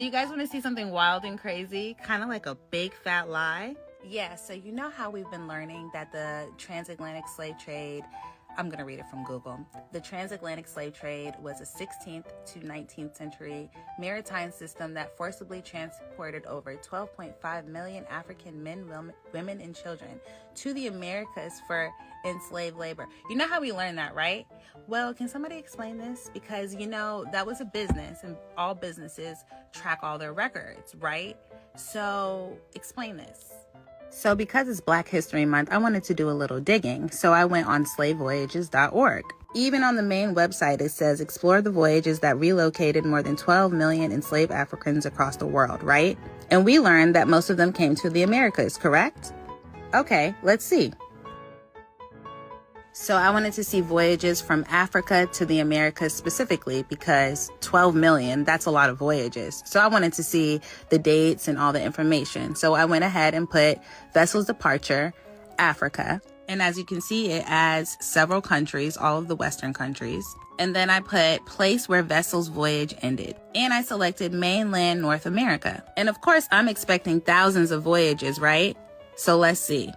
You guys want to see something wild and crazy? Kind of like a big fat lie? Yeah, so you know how we've been learning that the transatlantic slave trade, I'm going to read it from Google. The transatlantic slave trade was a 16th to 19th century maritime system that forcibly transported over 12.5 million African men, women, and children to the Americas for enslaved labor. You know how we learned that, right? Well, can somebody explain this? Because, you know, that was a business and all businesses track all their records, right? So explain this. So because it's Black History Month, I wanted to do a little digging. So I went on slavevoyages.org. Even on the main website, it says explore the voyages that relocated more than 12 million enslaved Africans across the world, right? And we learned that most of them came to the Americas, correct? Okay, let's see. So I wanted to see voyages from Africa to the Americas specifically because 12 million, that's a lot of voyages. So I wanted to see the dates and all the information. So I went ahead and put vessels departure, Africa. And as you can see, it adds several countries, all of the Western countries. And then I put place where vessel's voyage ended. And I selected mainland North America. And of course, I'm expecting thousands of voyages, right? So let's see.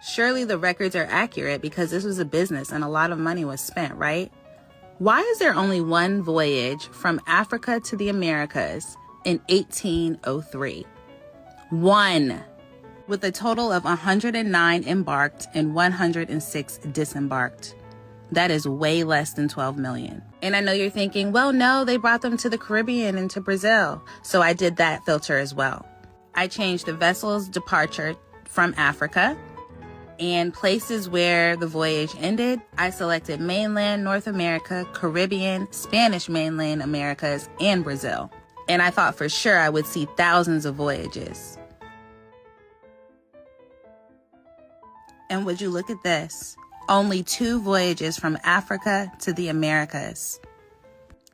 Surely the records are accurate because this was a business and a lot of money was spent, right? Why is there only one voyage from Africa to the Americas in 1803? One, with a total of 109 embarked and 106 disembarked. That is way less than 12 million. And I know you're thinking, well, no, they brought them to the Caribbean and to Brazil. So I did that filter as well. I changed the vessel's departure from Africa. And places where the voyage ended, I selected mainland North America, Caribbean, Spanish mainland Americas, and Brazil. And I thought for sure I would see thousands of voyages. And would you look at this? Only 2 voyages from Africa to the Americas.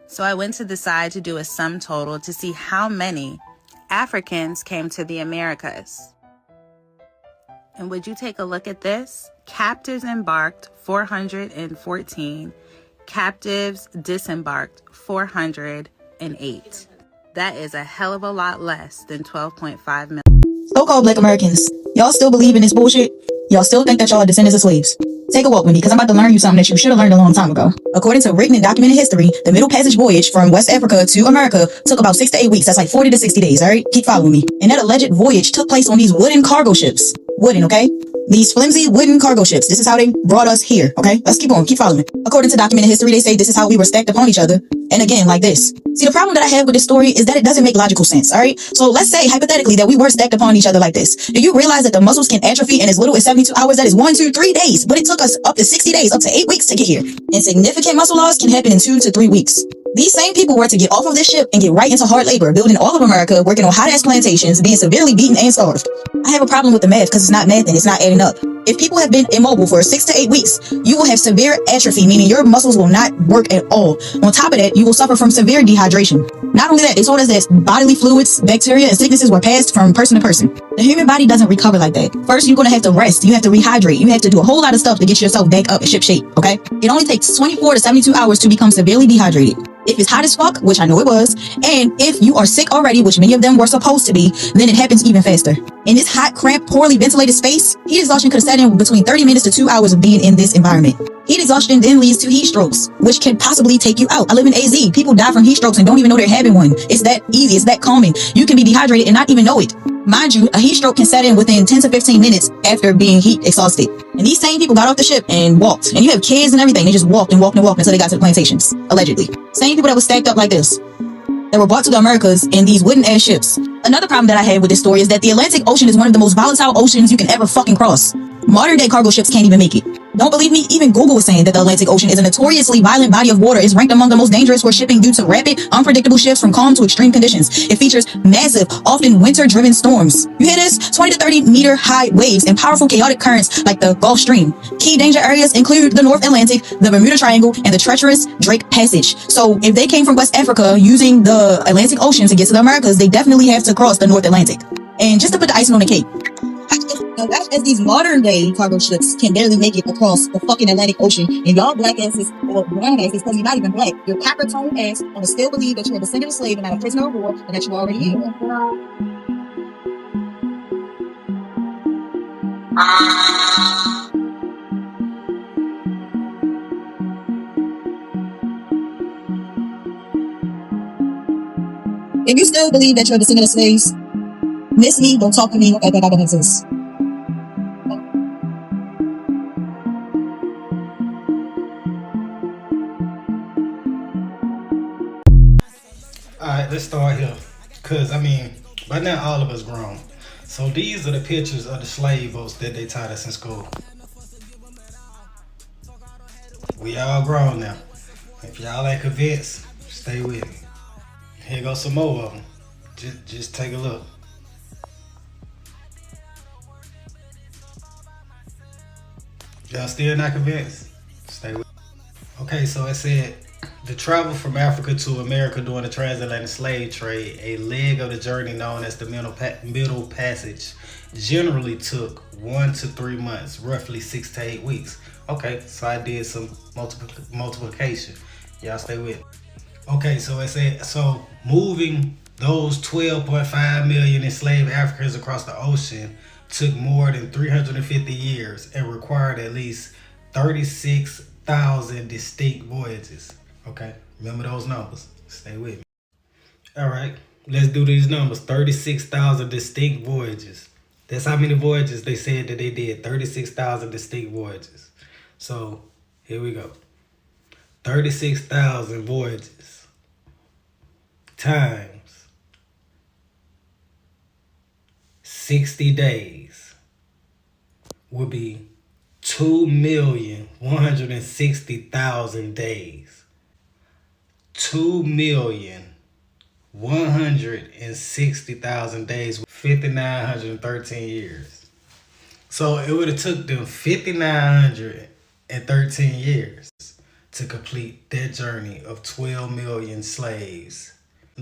So I went to decide to do a sum total to see how many Africans came to the Americas. And would you take a look at this? Captives embarked, 414. Captives disembarked, 408. That is a hell of a lot less than 12.5 million. So-called Black Americans, y'all still believe in this bullshit? Y'all still think that y'all are descendants of slaves? Take a walk with me, because I'm about to learn you something that you should have learned a long time ago. According to written and documented history, the Middle Passage voyage from West Africa to America took about 6 to 8 weeks. That's like 40 to 60 days, alright? Keep following me. And that alleged voyage took place on these wooden cargo ships. Wooden, okay? These flimsy wooden cargo ships. This is how they brought us here, okay? Let's keep on, keep following. According to documented history, they say this is how we were stacked upon each other. And again, like this. See, the problem that I have with this story is that it doesn't make logical sense, alright? So let's say, hypothetically, that we were stacked upon each other like this. Do you realize that the muscles can atrophy in as little as 72 hours? That is 1, 2, 3 days. But it took us up to 60 days, up to 8 weeks to get here. And significant muscle loss can happen in 2 to 3 weeks. These same people were to get off of this ship and get right into hard labor, building all of America, working on hot-ass plantations, being severely beaten and starved. I have a problem with the math because it's not math and it's not adding up. If people have been immobile for 6 to 8 weeks, you will have severe atrophy, meaning your muscles will not work at all. On top of that, you will suffer from severe dehydration. Not only that, they told us that bodily fluids, bacteria, and sicknesses were passed from person to person. The human body doesn't recover like that. First, you're going to have to rest. You have to rehydrate. You have to do a whole lot of stuff to get yourself back up in ship shape, okay? It only takes 24 to 72 hours to become severely dehydrated. If it's hot as fuck, which I know it was, and if you are sick already, which many of them were supposed to be, then it happens even faster. In this hot, cramped, poorly ventilated space, heat exhaustion could have set in between 30 minutes to 2 hours of being in this environment. Heat exhaustion then leads to heat strokes, which can possibly take you out. I live in AZ. People die from heat strokes and don't even know they're having one. It's that easy. It's that common. You can be dehydrated and not even know it. Mind you, a heat stroke can set in within 10 to 15 minutes after being heat exhausted. And these same people got off the ship and walked. And you have kids and everything. They just walked and walked and walked until they got to the plantations, allegedly. Same people that were stacked up like this, that were brought to the Americas in these wooden ass ships. Another problem that I had with this story is that the Atlantic Ocean is one of the most volatile oceans you can ever fucking cross. Modern day cargo ships can't even make it. Don't believe me? Even Google is saying that the Atlantic Ocean is a notoriously violent body of water. It's ranked among the most dangerous for shipping due to rapid, unpredictable shifts from calm to extreme conditions. It features massive, often winter-driven storms. You hear this? 20 to 30 meter high waves and powerful chaotic currents like the Gulf Stream. Key danger areas include the North Atlantic, the Bermuda Triangle, and the treacherous Drake Passage. So if they came from West Africa using the Atlantic Ocean to get to the Americas, they definitely have to cross the North Atlantic. And just to put the icing on the cake, So watch as these modern day cargo ships can barely make it across the fucking Atlantic Ocean, and y'all black asses, or brown asses, because you're not even black, your copper tone ass wanna still believe that you're a descendant of slave and not a prisoner of war, and that you already is. If you still believe that you're a descendant of slaves, miss me, don't talk to me, okay, that makes sense. Alright, let's start here. Because, I mean, by now all of us grown. So these are the pictures of the slave boats that they taught us in school. We all grown now. If y'all ain't convinced, stay with me. Here goes some more of them. Just take a look. Y'all still not convinced? Stay with me. Okay, so it said, the travel from Africa to America during the transatlantic slave trade, a leg of the journey known as the Middle Passage, generally took 1 to 3 months, roughly 6 to 8 weeks. Okay, so I did some multiplication. Y'all stay with me. Okay, so it said, so moving those 12.5 million enslaved Africans across the ocean took more than 350 years and required at least 36,000 distinct voyages. Okay, remember those numbers. Stay with me. All right, let's do these numbers. 36,000 distinct voyages. That's how many voyages they said that they did. 36,000 distinct voyages. So here we go. 36,000 voyages times 60 days would be 2,160,000 days. 2,160,000 days, 5,913 years. So it would have took them 5,913 years to complete that journey of 12 million slaves.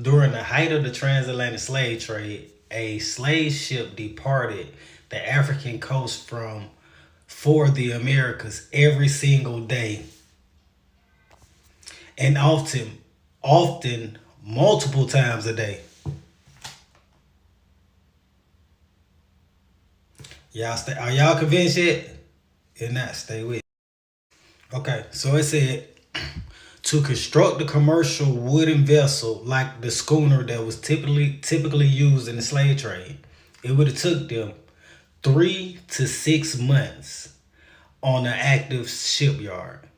During the height of the transatlantic slave trade, a slave ship departed the African coast for the Americas every single day, and often multiple times a day. Are y'all convinced yet? If not, stay with me. Okay, so it said, to construct a commercial wooden vessel like the schooner that was typically used in the slave trade, it would have took them 3 to 6 months on an active shipyard.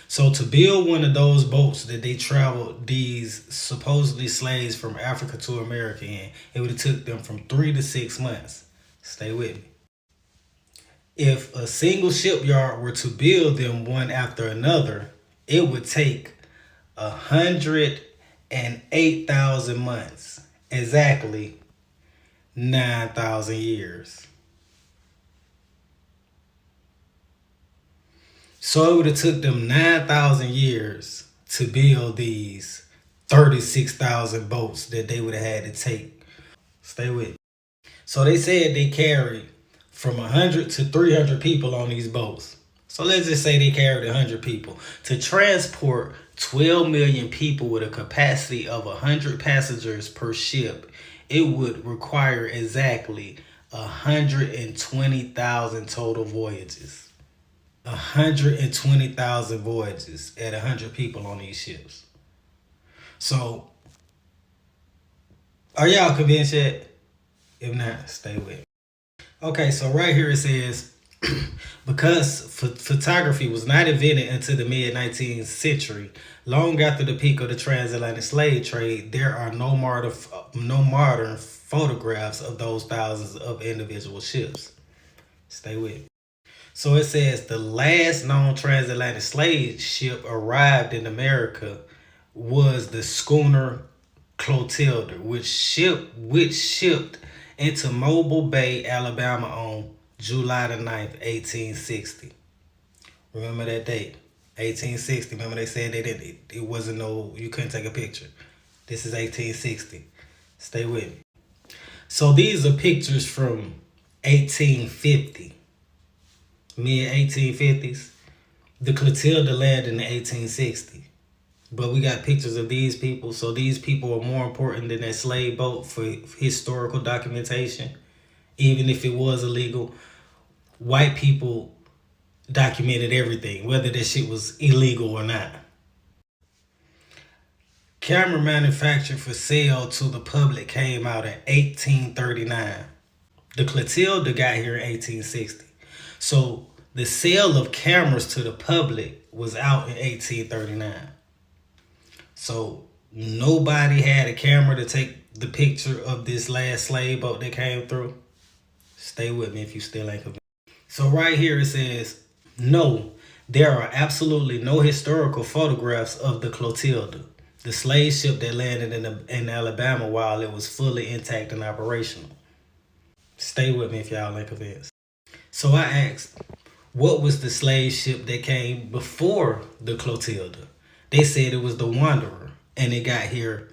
So to build one of those boats that they traveled these supposedly slaves from Africa to America in, it would have took them from 3 to 6 months. Stay with me. If a single shipyard were to build them one after another, it would take 108,000 months, exactly 9,000 years. So it would have took them 9,000 years to build these 36,000 boats that they would have had to take. Stay with me. So they said they carried from 100 to 300 people on these boats. So let's just say they carried 100 people. To transport 12 million people with a capacity of 100 passengers per ship, it would require exactly 120,000 total voyages. 120,000 voyages at 100 people on these ships. So, are y'all convinced yet? If not, stay with me. Okay, so right here it says, because photography was not invented until the mid-19th century, long after the peak of the transatlantic slave trade, there are no modern photographs of those thousands of individual ships. Stay with me. So it says the last known transatlantic slave ship arrived in America was the schooner Clotilda, which shipped into Mobile Bay, Alabama on July the 9th, 1860. Remember that date, 1860. Remember they said it wasn't you couldn't take a picture. This is 1860. Stay with me. So these are pictures from 1850, mid 1850s. The Clotilda landed in 1860. But we got pictures of these people. So these people are more important than that slave boat for historical documentation. Even if it was illegal, white people documented everything, whether that shit was illegal or not. Camera manufactured for sale to the public came out in 1839. The Clotilda got here in 1860. So the sale of cameras to the public was out in 1839. So nobody had a camera to take the picture of this last slave boat that came through. Stay with me if you still ain't convinced. So right here it says, no, there are absolutely no historical photographs of the Clotilda, the slave ship that landed in Alabama while it was fully intact and operational. Stay with me if y'all ain't convinced. So I asked, what was the slave ship that came before the Clotilda? They said it was the Wanderer, and it got here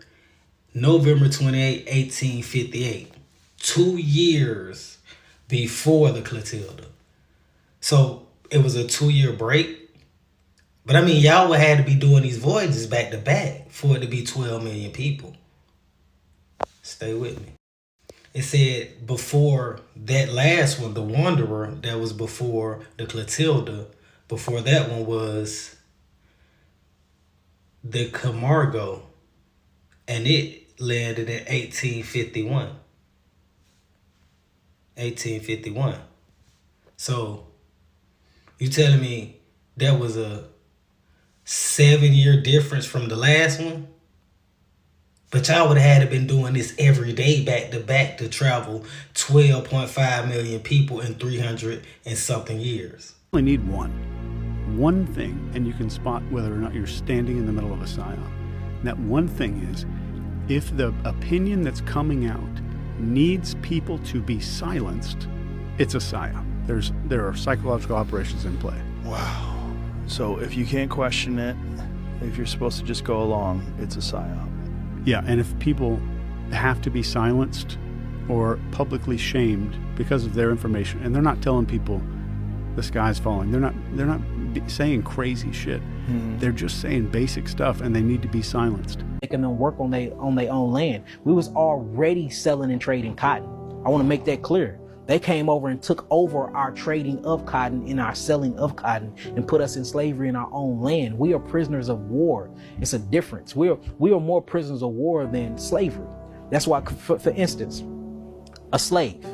November 28, 1858, 2 years before the Clotilda. So it was a 2-year break. But I mean, y'all would have to be doing these voyages back to back for it to be 12 million people. Stay with me. It said before that last one, the Wanderer, that was before the Clotilda. Before that one was the Camargo, and it landed in 1851. 1851. So you telling me that was a 7-year difference from the last one? But y'all would have had to been doing this every day back to back to travel 12.5 million people in 300 and something years. You only need one thing, and you can spot whether or not you're standing in the middle of a psyop. And that one thing is, if the opinion that's coming out needs people to be silenced, it's a psyop. There are psychological operations in play. Wow. So if you can't question it, if you're supposed to just go along, it's a psyop. Yeah, and if people have to be silenced or publicly shamed because of their information, and they're not telling people the sky's falling, they're not saying crazy shit. They're just saying basic stuff, and they need to be silenced. Making them work on their own land. We was already selling and trading cotton. I want to make that clear. They came over and took over our trading of cotton and our selling of cotton and put us in slavery in our own land. We are prisoners of war. It's a difference. We are more prisoners of war than slavery. That's why, for instance, a slave,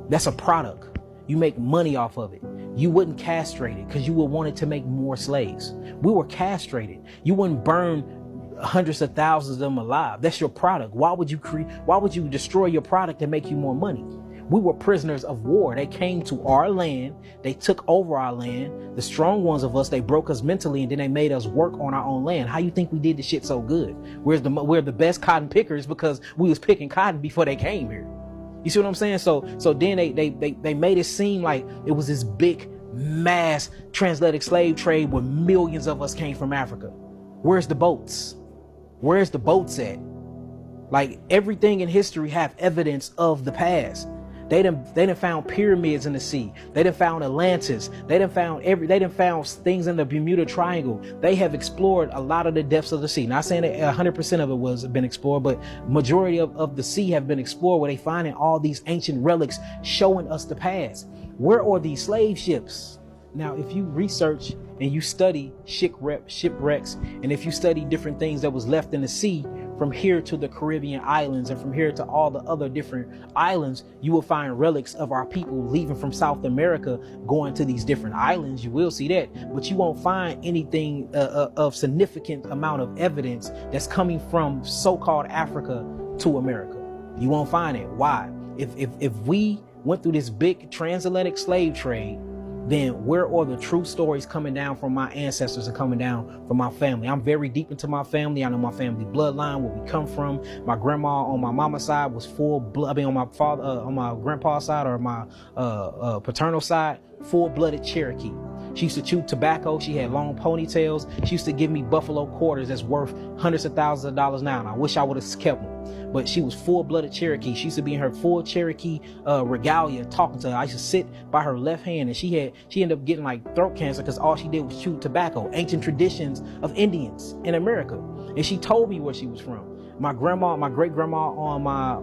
that's a product. You make money off of it. You wouldn't castrate it because you would want it to make more slaves. We were castrated. You wouldn't burn hundreds of thousands of them alive. That's your product. Why would you destroy your product to make you more money? We were prisoners of war. They came to our land. They took over our land. The strong ones of us, they broke us mentally, and then they made us work on our own land. How you think we did the shit so good? We're the best cotton pickers because we was picking cotton before they came here. You see what I'm saying? So then they made it seem like it was this big mass transatlantic slave trade where millions of us came from Africa. Where's the boats? Where's the boats at? Like, everything in history have evidence of the past. They done found pyramids in the sea. They done found Atlantis. They done found things in the Bermuda Triangle. They have explored a lot of the depths of the sea. Not saying that 100% of it been explored, but majority of the sea have been explored, where they finding all these ancient relics showing us the past. Where are these slave ships? Now, if you research and you study shipwrecks, and if you study different things that was left in the sea, from here to the Caribbean islands and from here to all the other different islands, you will find relics of our people leaving from South America, going to these different islands. You will see that, but you won't find anything of significant amount of evidence that's coming from so-called Africa to America. You won't find it. Why? If we went through this big transatlantic slave trade, then where are the true stories coming down from my ancestors and coming down from my family? I'm very deep into my family. I know my family bloodline, where we come from. My grandma on my mama's side was full blood. On my father, on my grandpa's side, or my paternal side, full-blooded Cherokee. She used to chew tobacco. She had long ponytails. She used to give me buffalo quarters that's worth hundreds of thousands of dollars now. And I wish I would have kept them. But she was full-blooded Cherokee. She used to be in her full Cherokee regalia talking to her. I used to sit by her left hand, and she ended up getting like throat cancer because all she did was chew tobacco. Ancient traditions of Indians in America. And she told me where she was from. My grandma, my great grandma on my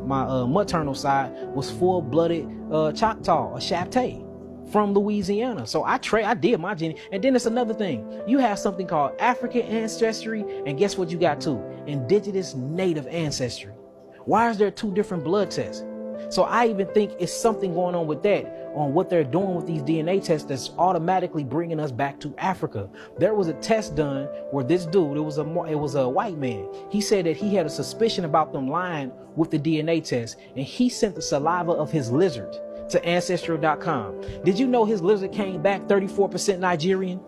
maternal side was full-blooded Choctaw, a Chaptay from Louisiana. So I did my gene. And then it's another thing. You have something called African ancestry, and guess what you got too? Indigenous native ancestry. Why is there two different blood tests? So I even think it's something going on with that, on what they're doing with these DNA tests that's automatically bringing us back to Africa. There was a test done where this dude, it was a white man. He said that he had a suspicion about them lying with the DNA test, and he sent the saliva of his lizard to Ancestry.com. Did you know his lizard came back 34% Nigerian?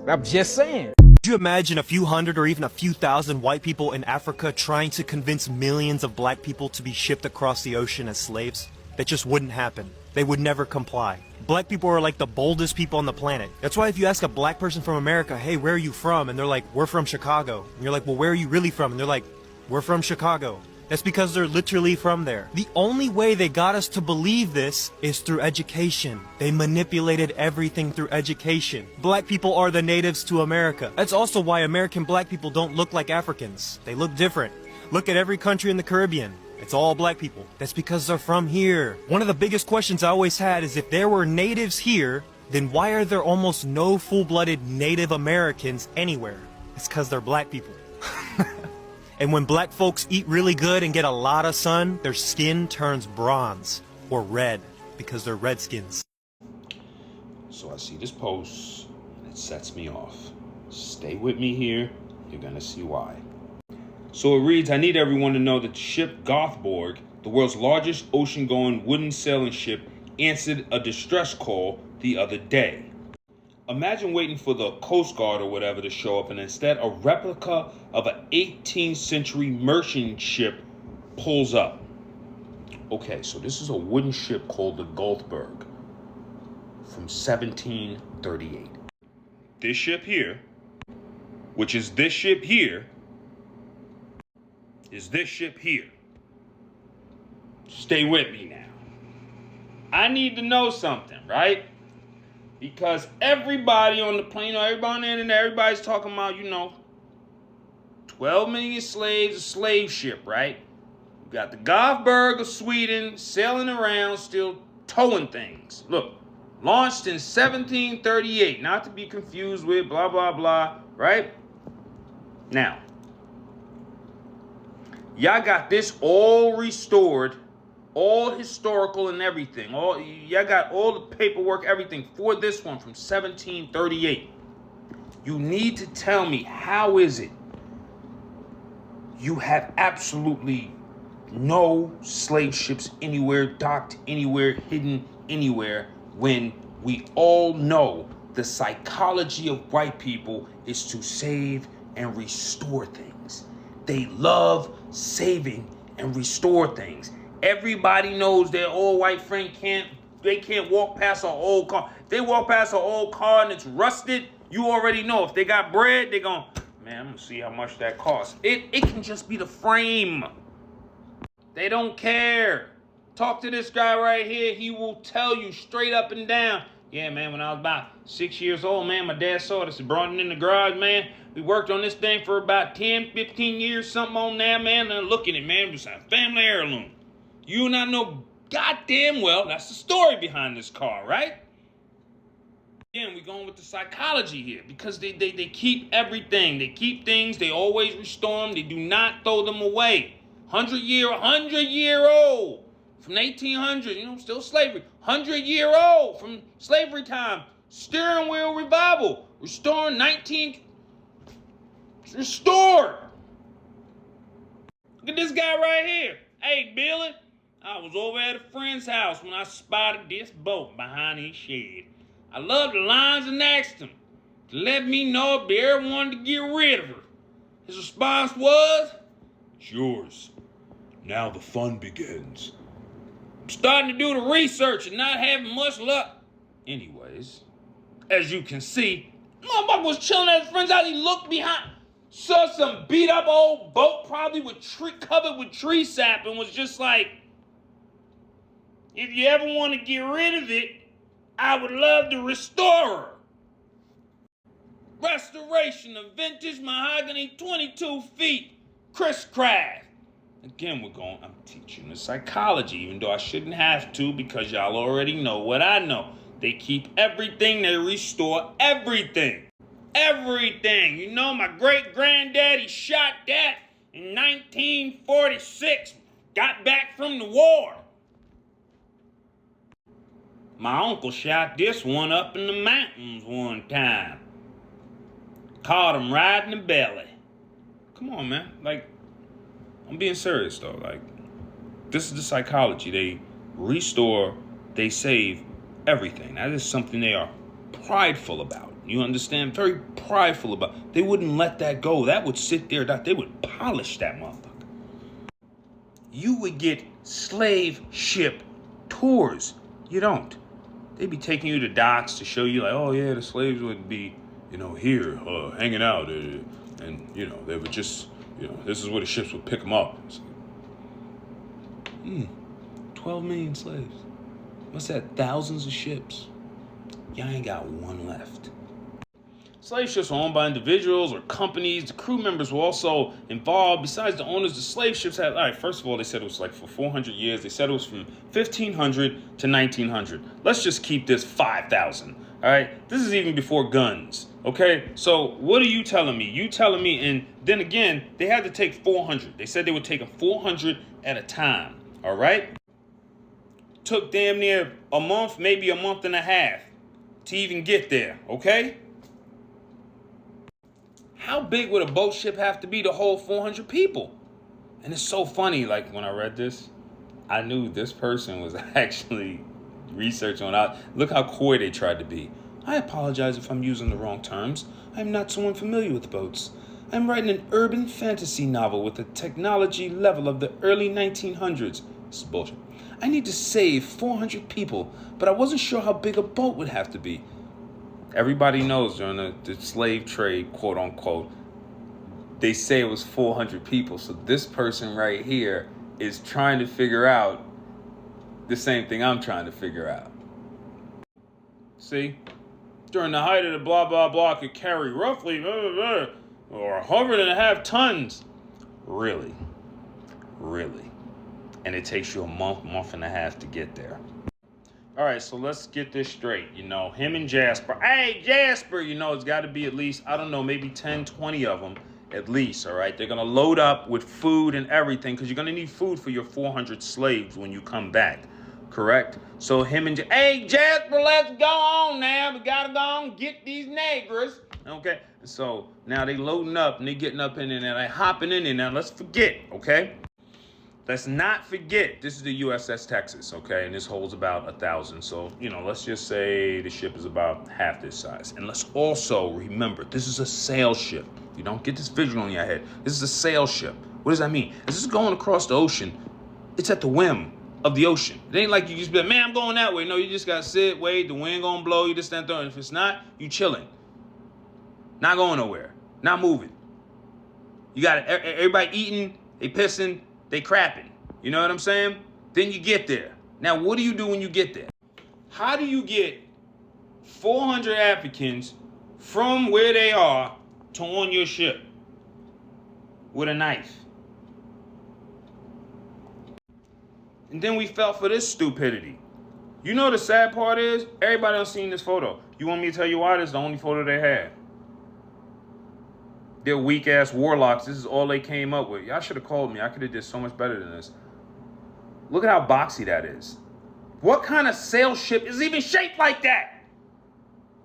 I'm just saying. Could you imagine a few hundred or even a few thousand white people in Africa trying to convince millions of black people to be shipped across the ocean as slaves? That just wouldn't happen. They would never comply. Black people are like the boldest people on the planet. That's why if you ask a black person from America, hey, where are you from? And they're like, we're from Chicago. And you're like, well, where are you really from? And they're like, we're from Chicago. That's because they're literally from there. The only way they got us to believe this is through education. They manipulated everything through education. Black people are the natives to America. That's also why American black people don't look like Africans. They look different. Look at every country in the Caribbean. It's all black people. That's because they're from here. One of the biggest questions I always had is if there were natives here, then why are there almost no full-blooded Native Americans anywhere? It's because they're black people. And when black folks eat really good and get a lot of sun, their skin turns bronze or red because they're redskins. So I see this post, and it sets me off. Stay with me here, you're gonna see why. So it reads, I need everyone to know that the ship Gothborg, the world's largest ocean-going wooden sailing ship, answered a distress call the other day. Imagine waiting for the Coast Guard or whatever to show up, and instead a replica of an 18th century merchant ship pulls up. Okay, so this is a wooden ship called the Goldberg from 1738. This ship here, which is this ship here, is this ship here. Stay with me now. I need to know something, right? Because everybody on the plane, everybody on the internet, everybody's talking about, 12 million slaves, a slave ship, right? You got the Gothberg of Sweden sailing around, still towing things. Look, launched in 1738, not to be confused with blah, blah, blah, right? Now, y'all got this all restored, all historical and everything. Y'all got all the paperwork, everything for this one from 1738. You need to tell me, how is it you have absolutely no slave ships anywhere, docked anywhere, hidden anywhere, when we all know the psychology of white people is to save and restore things. They love saving and restore things. Everybody knows their old white friend can't walk past an old car. If they walk past an old car and it's rusted, you already know. If they got bread, they're going, man, I'm going to see how much that costs. It can just be the frame. They don't care. Talk to this guy right here. He will tell you straight up and down. Yeah, man, when I was about 6 years old, man, my dad saw this and brought it in the garage, man. We worked on this thing for about 10, 15 years, something on there, man. And look at it, man. It was a family heirloom. You and I know goddamn well that's the story behind this car, right? Again, we're going with the psychology here because they keep everything. They keep things. They always restore them. They do not throw them away. 100-year-old from 1800s, still slavery. 100-year-old from slavery time. Steering wheel revival. Restored. Look at this guy right here. Hey, Billy. I was over at a friend's house when I spotted this boat behind his shed. I loved the lines and asked him to let me know if they ever wanted to get rid of her. His response was, "It's yours. Now the fun begins." I'm starting to do the research and not having much luck. Anyways, as you can see, motherfucker was chilling at his friend's house. He looked behind, saw some beat up old boat, probably with covered with tree sap, and was just like, if you ever want to get rid of it, I would love to restore her. Restoration of vintage mahogany, 22 feet, Chris Craft. Again, I'm teaching the psychology, even though I shouldn't have to, because y'all already know what I know. They keep everything, they restore everything. Everything. You know, my great-granddaddy shot that in 1946, got back from the war. My uncle shot this one up in the mountains one time. Caught him right in the belly. Come on, man. Like, I'm being serious, though. Like, this is the psychology. They restore, they save everything. That is something they are prideful about. You understand? Very prideful about. They wouldn't let that go. That would sit there. They would polish that motherfucker. You would get slave ship tours. You don't. They'd be taking you to docks to show you, like, oh, yeah, the slaves would be, here, hanging out. And, they would just, this is where the ships would pick them up. Like, 12 million slaves. What's that? Thousands of ships. Y'all ain't got one left. Slave ships were owned by individuals or companies. The crew members were also involved. Besides the owners, the slave ships had, all right, first of all, they said it was like for 400 years. They said it was from 1500 to 1900. Let's just keep this 5,000, all right? This is even before guns, okay? So what are you telling me? You telling me, and then again, they had to take 400. They said they were taking 400 at a time, all right? Took damn near a month, maybe a month and a half to even get there, okay? How big would a boat ship have to be to hold 400 people? And it's so funny, like when I read this, I knew this person was actually researching on out. Look how coy they tried to be. I apologize if I'm using the wrong terms. I'm not so unfamiliar with boats. I'm writing an urban fantasy novel with the technology level of the early 1900s. This is bullshit. I need to save 400 people, but I wasn't sure how big a boat would have to be. Everybody knows during the slave trade, quote unquote, they say it was 400 people. So this person right here is trying to figure out the same thing I'm trying to figure out. See? During the height of the blah, blah, blah, could carry roughly or 100.5 tons. Really? Really? And it takes you a month and a half to get there. All right, so let's get this straight. Him and Jasper. Hey, Jasper, it's got to be at least, I don't know, maybe 10, 20 of them at least, all right? They're going to load up with food and everything because you're going to need food for your 400 slaves when you come back, correct? So him and hey, Jasper, let's go on now. We got to go on get these neighbors, okay? So now they loading up and they getting up in there and they hopping in there. Now let's forget, okay? Let's not forget, this is the USS Texas, okay? And this holds about 1,000. So, let's just say the ship is about half this size. And let's also remember, this is a sail ship. You don't get this visual in your head. This is a sail ship. What does that mean? This is going across the ocean. It's at the whim of the ocean. It ain't like you just be like, man, I'm going that way. No, you just got to sit, wait, the wind going to blow, you just stand there. And if it's not, you chilling. Not going nowhere. Not moving. You got everybody eating, they pissing, they crapping. You know what I'm saying? Then you get there. Now, what do you do when you get there? How do you get 400 Africans from where they are to on your ship with a knife? And then we fell for this stupidity. You know the sad part is, everybody else seen this photo. You want me to tell you why this is the only photo they had? They're weak-ass warlocks. This is all they came up with. Y'all should have called me. I could have did so much better than this. Look at how boxy that is. What kind of sail ship is even shaped like that?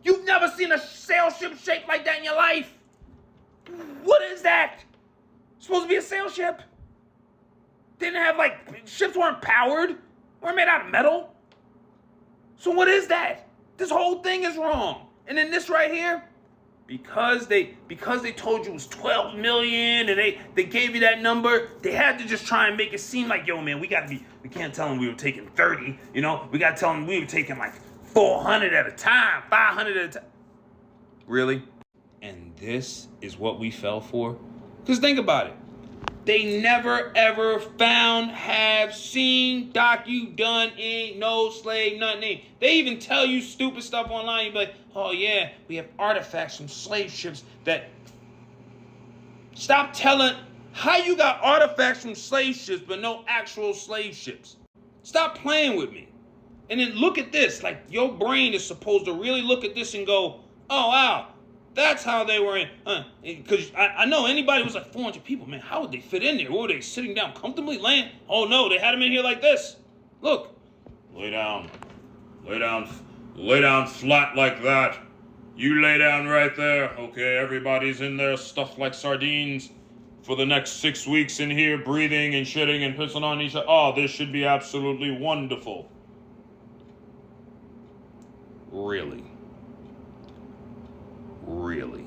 You've never seen a sail ship shaped like that in your life. What is that? It's supposed to be a sail ship. Didn't have, ships weren't powered. Weren't made out of metal. So what is that? This whole thing is wrong. And then this right here, because they told you it was 12 million and they gave you that number, they had to just try and make it seem like, yo, man, we can't tell them we were taking 30, we got to tell them we were taking 400 at a time, 500 at a time. Really? And this is what we fell for? Because think about it. They never, ever found, have seen, done, ain't no slave, nothing. They even tell you stupid stuff online. You be like, oh yeah, we have artifacts from slave ships that... Stop telling how you got artifacts from slave ships but no actual slave ships. Stop playing with me. And then look at this. Like, your brain is supposed to really look at this and go, oh wow, that's how they were in. Because I know anybody was like 400 people, man, how would they fit in there? What were they, sitting down comfortably, laying? Oh no, they had them in here like this. Look. Lay down. Lay down. Lay down flat like that. You lay down right there. Okay, everybody's in there stuffed like sardines for the next 6 weeks in here, breathing and shitting and pissing on each other. Oh, this should be absolutely wonderful. Really? Really?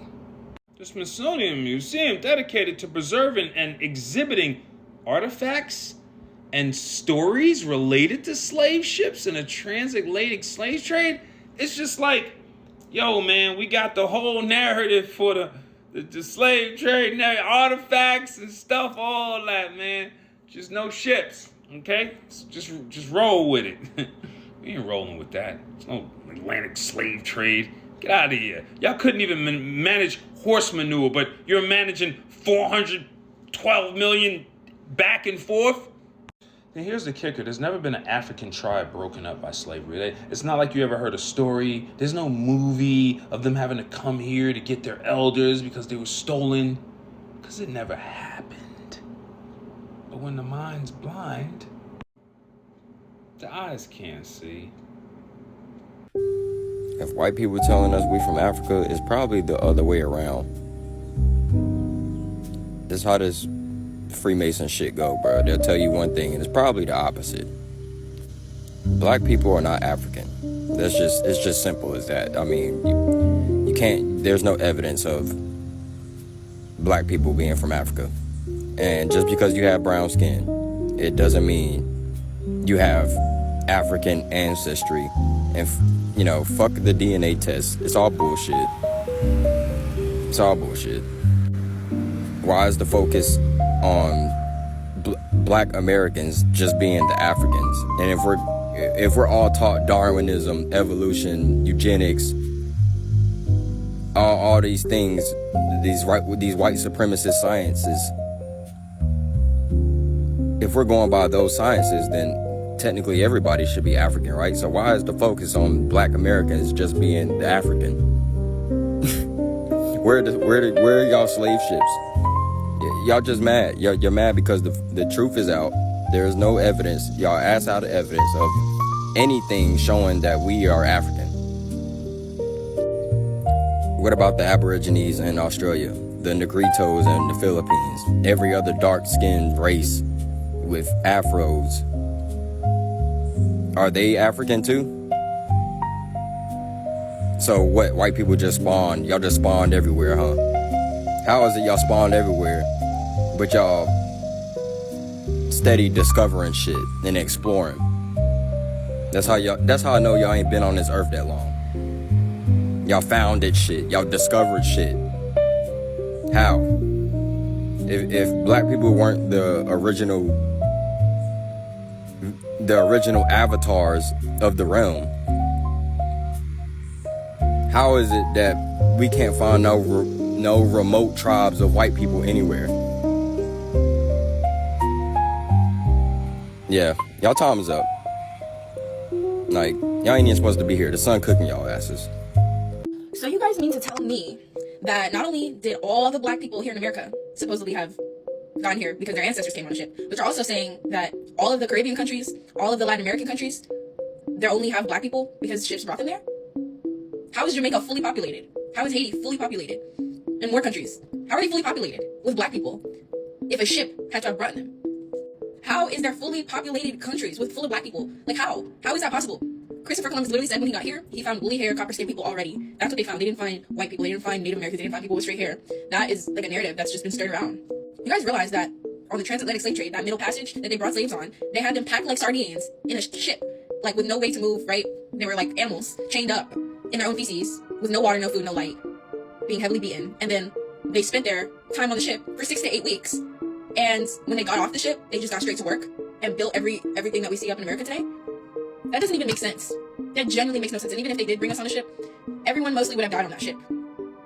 The Smithsonian Museum, dedicated to preserving and exhibiting artifacts and stories related to slave ships and the transatlantic slave trade, it's just like, yo, man, we got the whole narrative for the slave trade, artifacts and stuff, all that, man. Just no ships, okay? Just roll with it. We ain't rolling with that. There's no Atlantic slave trade. Get out of here. Y'all couldn't even manage horse manure, but you're managing 412 million back and forth? And here's the kicker. There's never been an African tribe broken up by slavery. It's not like you ever heard a story. There's no movie of them having to come here to get their elders because they were stolen. Because it never happened. But when the mind's blind, the eyes can't see. If white people telling us we from Africa, it's probably the other way around. This is how this Freemason shit go, bro. They'll tell you one thing and it's probably the opposite. Black people are not African. It's just simple as that. I mean, you can't, there's no evidence of black people being from Africa. And just because you have brown skin, it doesn't mean you have African ancestry. And, you know, fuck the DNA test. It's all bullshit. It's all bullshit. Why is the focus on black Americans just being the Africans? And if we're all taught Darwinism, evolution, eugenics, all these things, these white supremacist sciences, if we're going by those sciences, then technically everybody should be African, right? So why is the focus on black Americans just being the African? Where are y'all slave ships? Y'all just mad. You're mad because the truth is out. There is no evidence. Y'all ass out of evidence of anything showing that we are African. What about the Aborigines in Australia? The Negritos in the Philippines? Every other dark-skinned race with afros? Are they African too? So what, white people just spawned? Y'all just spawned everywhere, huh? How is it y'all spawned everywhere, but y'all steady discovering shit and exploring? That's how I know y'all ain't been on this earth that long. Y'all founded shit. Y'all discovered shit. How? If black people weren't the original avatars of the realm, how is it that we can't find no remote tribes of white people anywhere? Yeah, y'all time is up. Like, y'all ain't even supposed to be here. The sun cooking y'all asses. So you guys mean to tell me that not only did all the black people here in America supposedly have gotten here because their ancestors came on a ship, but you're also saying that all of the Caribbean countries, all of the Latin American countries, they only have black people because ships brought them there? How is Jamaica fully populated? How is Haiti fully populated? And more countries, how are they fully populated with black people if a ship had to have brought them? How is there fully populated countries with full of black people? Like how? How is that possible? Christopher Columbus literally said when he got here, he found woolly hair, copper skin people already. That's what they found. They didn't find white people. They didn't find Native Americans. They didn't find people with straight hair. That is like a narrative that's just been stirred around. You guys realize that on the transatlantic slave trade, that middle passage that they brought slaves on, they had them packed like sardines in a ship, like with no way to move, right? They were like animals, chained up in their own feces, with no water, no food, no light, being heavily beaten. And then they spent their time on the ship for 6 to 8 weeks. And when they got off the ship, they just got straight to work and built everything that we see up in America today. That doesn't even make sense. That genuinely makes no sense. And even if they did bring us on a ship, everyone mostly would have died on that ship.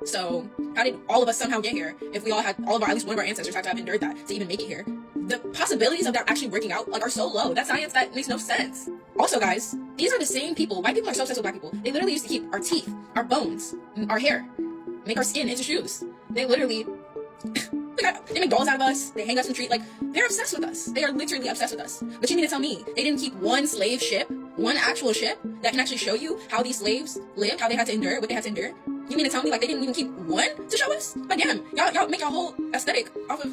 So how did all of us somehow get here if we all had, at least one of our ancestors had to have endured that to even make it here? The possibilities of that actually working out are so low. That's science that makes no sense. Also, guys, these are the same people. White people are so obsessed with black people. They literally used to keep our teeth, our bones, our hair, make our skin into shoes. They literally, they make dolls out of us. They hang us in trees. Like, they're obsessed with us. They are literally obsessed with us. But you need to tell me, they didn't keep one slave ship, one actual ship that can actually show you how these slaves lived, how they had to endure, what they had to endure. You mean to tell me, like, they didn't even keep one to show us? Like, damn, y'all make your whole aesthetic off of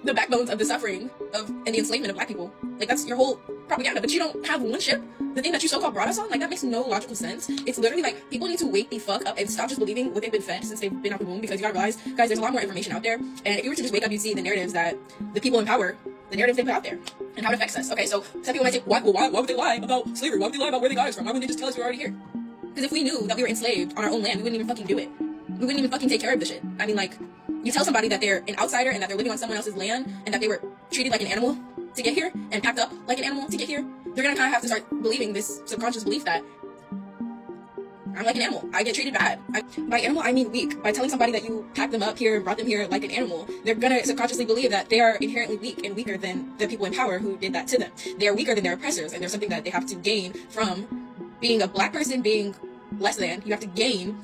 the backbones of the suffering of and the enslavement of black people. Like, that's your whole propaganda. But you don't have one ship, the thing that you so-called brought us on. Like, that makes no logical sense. It's literally like, people need to wake the fuck up and stop just believing what they've been fed since they've been out the womb, because you gotta realize, guys, there's a lot more information out there. And if you were to just wake up, you'd see the narratives that the people in power, the narratives they put out there and how it affects us. Okay, so some people might say, why would they lie about slavery? Why would they lie about where they got us from? Why wouldn't they just tell us we're already here? Because if we knew that we were enslaved on our own land, we wouldn't even fucking do it. We wouldn't even fucking take care of the shit. I mean, like, you tell somebody that they're an outsider and that they're living on someone else's land and that they were treated like an animal to get here and packed up like an animal to get here, they're gonna kind of have to start believing this subconscious belief that I'm like an animal. I get treated bad. By animal, I mean weak. By telling somebody that you packed them up here, brought them here like an animal, they're gonna subconsciously believe that they are inherently weak and weaker than the people in power who did that to them. They are weaker than their oppressors, and there's something that they have to gain from being a black person, being less than. You have to gain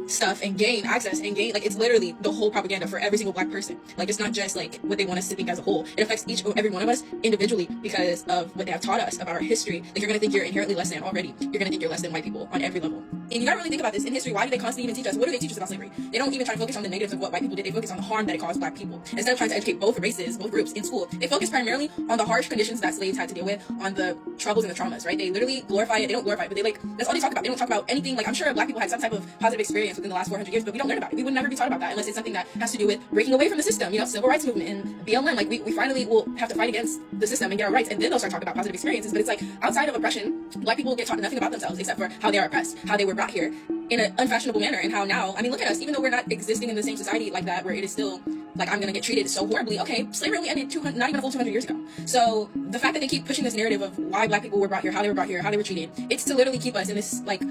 stuff and gain access and gain, like, it's literally the whole propaganda for every single black person. Like, it's not just like what they want us to think as a whole. It affects each and every one of us individually because of what they have taught us about our history. Like, you're gonna think you're inherently less than already. You're gonna think you're less than white people on every level. And you gotta really think about this in history. Why do they constantly even teach us? What do they teach us about slavery? They don't even try to focus on the negatives of what white people did. They focus on the harm that it caused black people. Instead of trying to educate both races, both groups in school, they focus primarily on the harsh conditions that slaves had to deal with, on the troubles and the traumas, right? They literally glorify it. They don't glorify it, but they, like, that's all they talk about. They don't talk about anything. Like, I'm sure black people had some type of positive experience within the last 400 years, but we don't learn about it. We would never be taught about that unless it's something that has to do with breaking away from the system, you know, civil rights movement and BLM. Like, we finally will have to fight against the system and get our rights, and then they'll start talking about positive experiences. But it's like, outside of oppression, black people get taught nothing about themselves except for how they are oppressed, how they were brought here in an unfashionable manner, and how now, I mean, look at us, even though we're not existing in the same society like that, where it is still like, I'm gonna get treated so horribly. Okay, slavery only ended not even a full 200 years ago. So the fact that they keep pushing this narrative of why black people were brought here, how they were brought here, how they were treated, it's to literally keep us in this, like,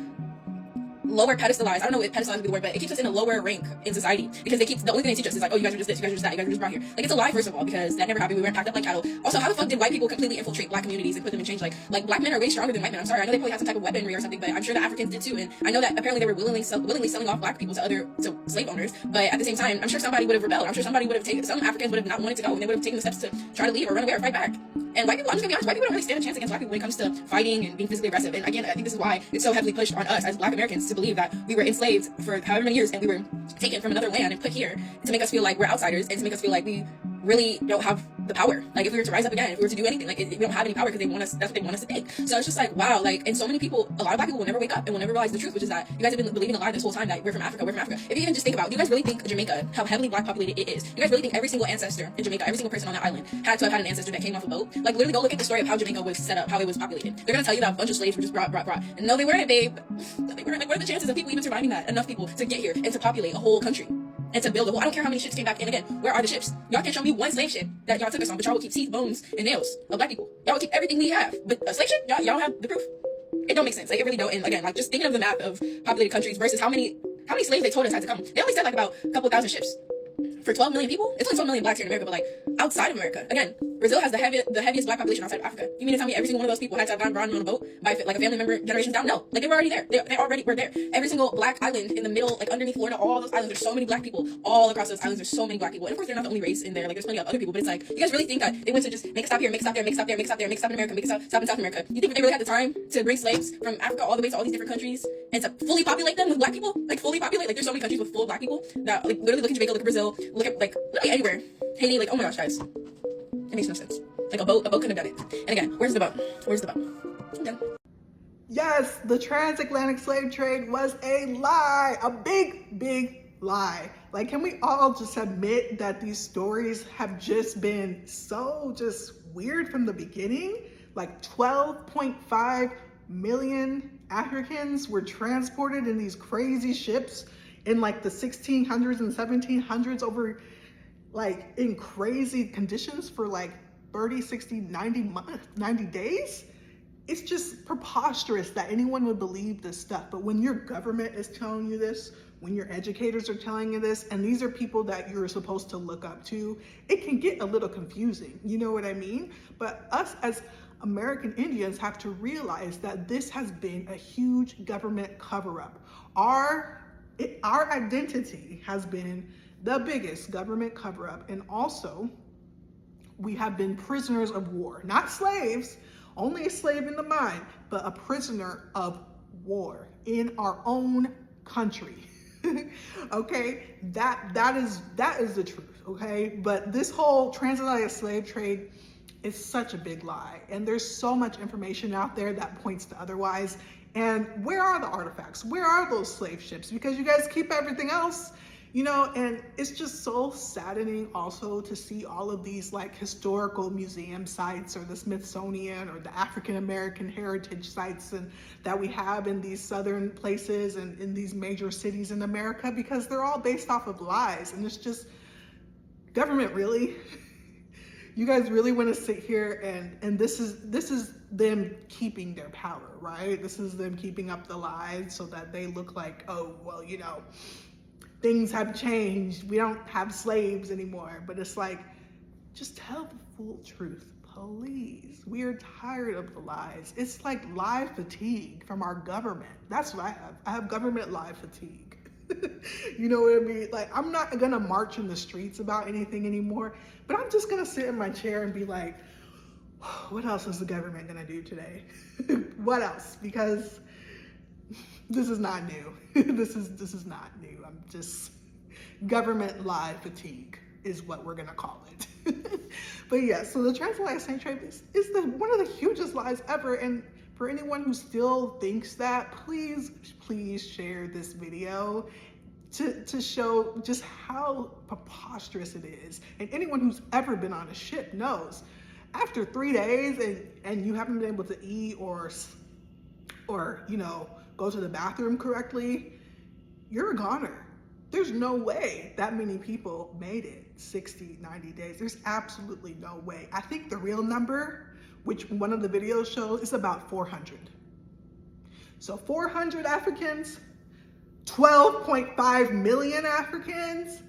lower pedestalized, I don't know if pedestalized would be the word, but it keeps us in a lower rank in society, because the only thing they teach us is like, oh, you guys are just this, you guys are just that, you guys are just brought here. Like, it's a lie, first of all, because that never happened. We weren't packed up like cattle. Also, how the fuck did white people completely infiltrate black communities and put them in change? Like black men are way stronger than white men. I'm sorry, I know they probably had some type of weaponry or something, but I'm sure the Africans did too, and I know that apparently they were willingly selling off black people to slave owners, but at the same time, I'm sure somebody would have rebelled. I'm sure somebody would have some Africans would have not wanted to go, and they would have taken the steps to try to leave or run away or fight back. And white people, I'm just gonna be honest, white people don't really stand a chance against black people when it comes to fighting and being physically aggressive. And again, I think this is why it's so heavily pushed on us as black Americans to believe that we were enslaved for however many years and we were taken from another land and put here to make us feel like we're outsiders and to make us feel like we really don't have the power. Like, if we were to rise up again, if we were to do anything, like, we don't have any power because they want us, that's what they want us to think. So it's just like, wow, like, and so many people, a lot of black people will never wake up and will never realize the truth, which is that you guys have been believing a lie this whole time that we're from Africa, we're from Africa. If you even just think about, do you guys really think Jamaica, how heavily black populated it is? Do you guys really think every single ancestor in Jamaica, every single person on that island had to have had an ancestor that came off a boat? Like, literally go look at the story of how Jamaica was set up, how it was populated. They're gonna tell you that a bunch of slaves were just brought. And no, they weren't, babe. No, they weren't. Like, what are the chances of people even surviving that? Enough people to get here and to populate a whole country and to build a whole, I don't care how many ships came back in again. Where are the ships? Y'all can't show me one slave ship that y'all took us on, but y'all will keep teeth, bones, and nails of black people. Y'all will keep everything we have. But a slave ship? Y'all don't have the proof. It don't make sense. Like, it really don't. And again, like, just thinking of the map of populated countries versus how many slaves they told us had to come. They only said like about a couple thousand ships. For 12 million people? It's only 12 million blacks here in America, but like outside of America. Again, Brazil has the heaviest black population outside of Africa. You mean to tell me every single one of those people had to have gone on a boat by like a family member generations down? No. Like, they were already there. They already were there. Every single black island in the middle, like underneath Florida, all those islands, there's so many black people. All across those islands, there's so many black people. And of course, they're not the only race in there. Like, there's plenty of other people, but it's like, you guys really think that they went to just make a stop here, make a stop there, make a stop there, make a stop there, make a stop in America, make a stop in South America? You think they really had the time to bring slaves from Africa all the way to all these different countries and to fully populate them with black people? Like, fully populate? Like, there's so many countries with full black people that, like, literally look at Jamaica, look at Brazil, look at, like, literally anywhere. Haiti, like, oh my gosh, guys. It makes no sense. Like, a boat couldn't have done it. And again, where's the boat? Where's the boat? I'm done. Yes, the transatlantic slave trade was a lie, a big lie. Like, can we all just admit that these stories have just been so just weird from the beginning? Like, 12.5 million Africans were transported in these crazy ships in like the 1600s and 1700s over like in crazy conditions for like 30, 60, 90 days. It's just preposterous that anyone would believe this stuff. But when your government is telling you this, when your educators are telling you this, and these are people that you're supposed to look up to, it can get a little confusing. You know what I mean? But us as American Indians have to realize that this has been a huge government cover-up. Our identity has been the biggest government cover-up, and also we have been prisoners of war, not slaves, only a slave in the mind, but a prisoner of war in our own country. Okay, that is the truth. Okay, but this whole transatlantic slave trade is such a big lie, and there's so much information out there that points to otherwise. And where are the artifacts? Where are those slave ships? Because you guys keep everything else, you know. And it's just so saddening also to see all of these like historical museum sites, or the Smithsonian, or the African American heritage sites, and that we have in these southern places and in these major cities in America, because they're all based off of lies. And it's just, government, really? You guys really want to sit here and this is them keeping their power, right? This is them keeping up the lies so that they look like, oh, well, you know, things have changed. We don't have slaves anymore. But it's like, just tell the full truth, please. We are tired of the lies. It's like lie fatigue from our government. That's what I have. I have government lie fatigue. You know what I mean? Like, I'm not gonna march in the streets about anything anymore, but I'm just gonna sit in my chair and be like, what else is the government gonna do today? What else? Because this is not new. This is not new. I'm just, government lie fatigue is what we're gonna call it. But yeah, so the transatlantic slave trade is one of the hugest lies ever. And for anyone who still thinks that, please share this video to show just how preposterous it is. And anyone who's ever been on a ship knows, after 3 days and you haven't been able to eat or you know, go to the bathroom correctly, you're a goner. There's no way that many people made it 60, 90 days. There's absolutely no way. I think the real number, which one of the videos shows, is about 400. So 400 Africans, 12.5 million Africans.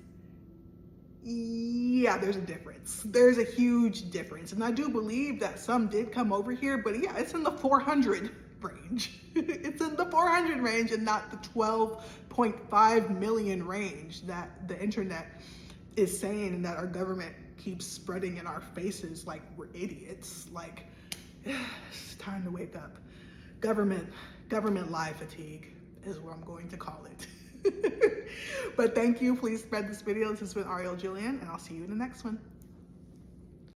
Yeah, there's a difference. There's a huge difference. And I do believe that some did come over here, but yeah, it's in the 400 range. It's in the 400 range and not the 12.5 million range that the internet is saying, and that our government keeps spreading in our faces like we're idiots. Like, it's time to wake up. Government lie fatigue is what I'm going to call it. But thank you. Please spread this video. This has been Ariel Julian, and I'll see you in the next one.